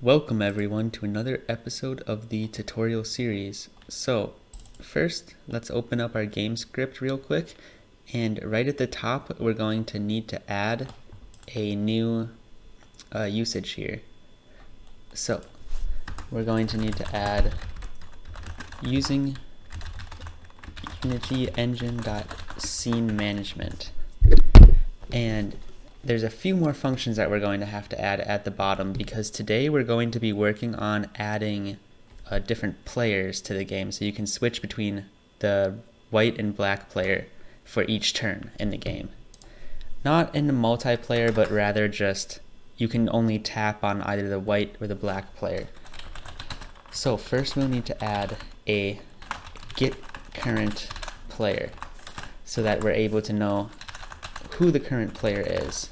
Welcome everyone to another episode of the tutorial series. So first, let's open up our game script real quick, and right at the top we're going to need to add a new usage here. So we're going to need to add using Unity engine.scene management, and there's a few more functions that we're going to have to add at the bottom, because today we're going to be working on adding different players to the game, so you can switch between the white and black player for each turn in the game. Not in the multiplayer, but rather just you can only tap on either the white or the black player. So first we'll need to add a get current player so that we're able to know who the current player is.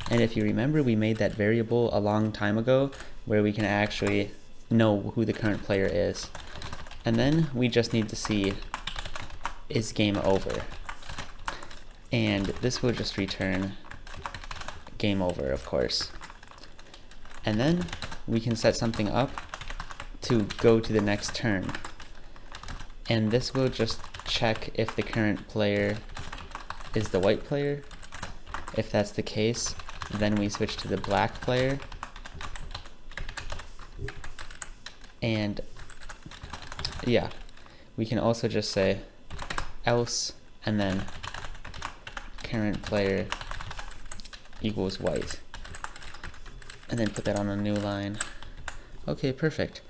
And if you remember, we made that variable a long time ago where we can actually know who the current player is. And then we just need to see, is game over? And this will just return game over, of course. And then we can set something up to go to the next turn. And this will just check if the current player is the white player. If that's the case, then we switch to the black player. And yeah, we can also just say else and then current player equals white, and then put that on a new line. Okay, perfect.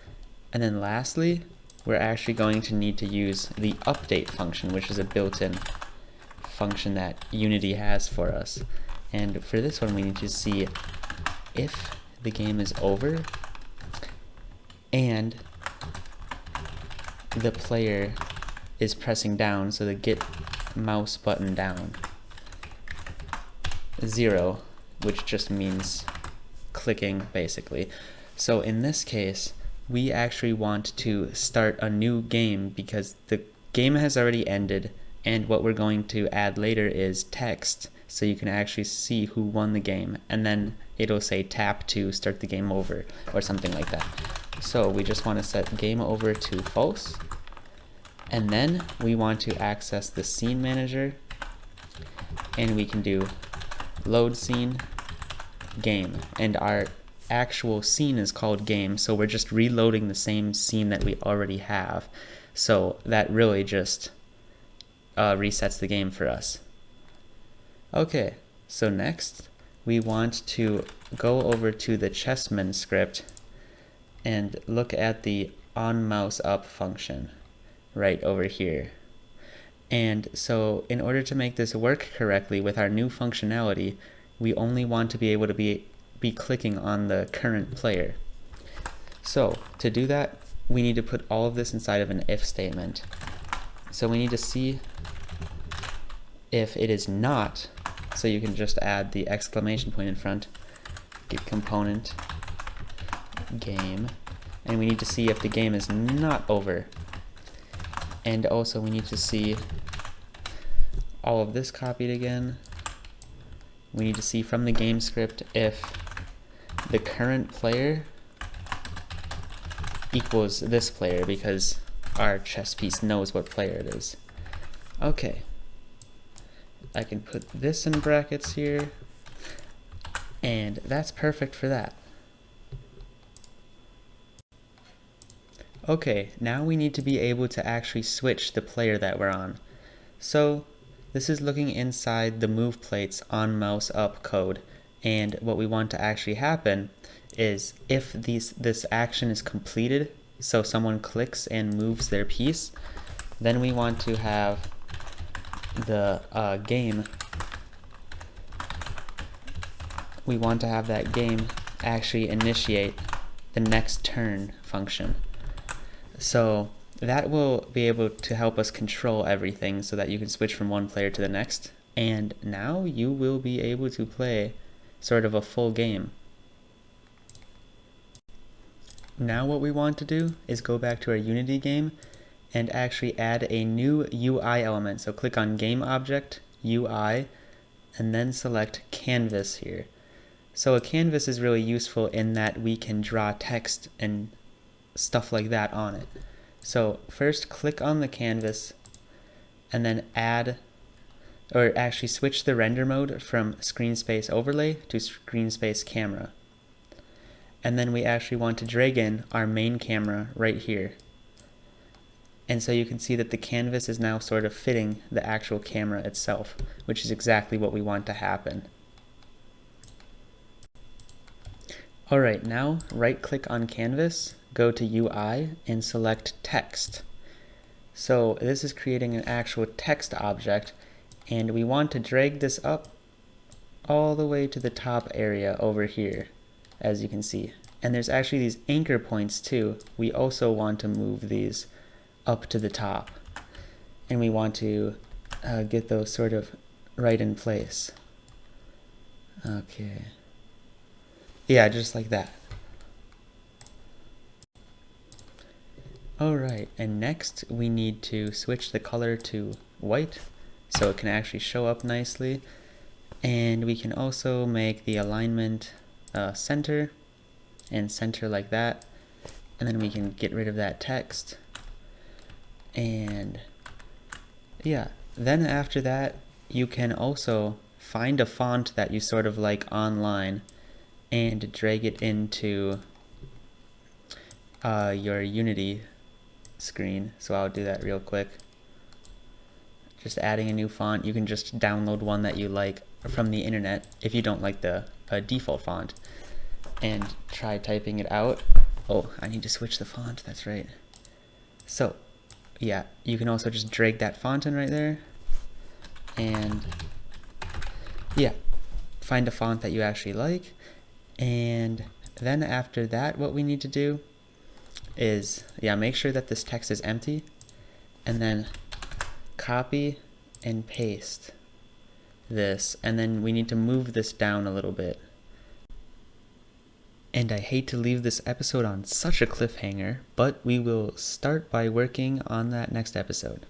And then lastly, we're actually going to need to use the update function, which is a built-in function that Unity has for us. And for this one, we need to see if the game is over and the player is pressing down, so the get mouse button down. 0, which just means clicking, basically. So in this case, we actually want to start a new game because the game has already ended, and what we're going to add later is text, so you can actually see who won the game, and then it'll say tap to start the game over or something like that. So we just want to set game over to false, and then we want to access the scene manager, and we can do load scene game, and our actual scene is called game, so we're just reloading the same scene that we already have. So that really just resets the game for us. Okay, so next we want to go over to the chessman script and look at the on mouse up function right over here. And so in order to make this work correctly with our new functionality, we only want to be able to be clicking on the current player. So to do that, we need to put all of this inside of an if statement. So we need to see if it is not, so you can just add the exclamation point in front, get component game, and we need to see if the game is not over. And also we need to see all of this copied again. We need to see from the game script if the current player equals this player, because our chess piece knows what player it is. Okay, I can put this in brackets here, and that's perfect for that. Okay, now we need to be able to actually switch the player that we're on. So this is looking inside the move plates on mouse up code, and what we want to actually happen is if this action is completed, so someone clicks and moves their piece, then we want to have the game, we want to have that game actually initiate the next turn function. So that will be able to help us control everything so that you can switch from one player to the next, and now you will be able to play sort of a full game. Now what we want to do is go back to our Unity game and actually add a new UI element. So click on Game Object, UI, and then select Canvas here. So a canvas is really useful in that we can draw text and stuff like that on it. So first click on the canvas and then add, or actually switch the render mode from screen space overlay to screen space camera. And then we actually want to drag in our main camera right here. And so you can see that the canvas is now sort of fitting the actual camera itself, which is exactly what we want to happen. Alright, now right click on canvas, go to UI and select text. So this is creating an actual text object, and we want to drag this up all the way to the top area over here, as you can see. And there's actually these anchor points too. We also want to move these up to the top, and we want to get those sort of right in place. Okay. Yeah, just like that. Alright, and next we need to switch the color to white so it can actually show up nicely. And we can also make the alignment center, and center like that. And then we can get rid of that text. And yeah, then after that, you can also find a font that you sort of like online and drag it into your Unity screen. So I'll do that real quick. Just adding a new font. You can just download one that you like from the internet if you don't like the default font, and try typing it out. Oh, I need to switch the font, that's right. So yeah, you can also just drag that font in right there, and yeah, find a font that you actually like. And then after that, what we need to do is, make sure that this text is empty, and then copy and paste this, and then we need to move this down a little bit. And I hate to leave this episode on such a cliffhanger, but we will start by working on that next episode.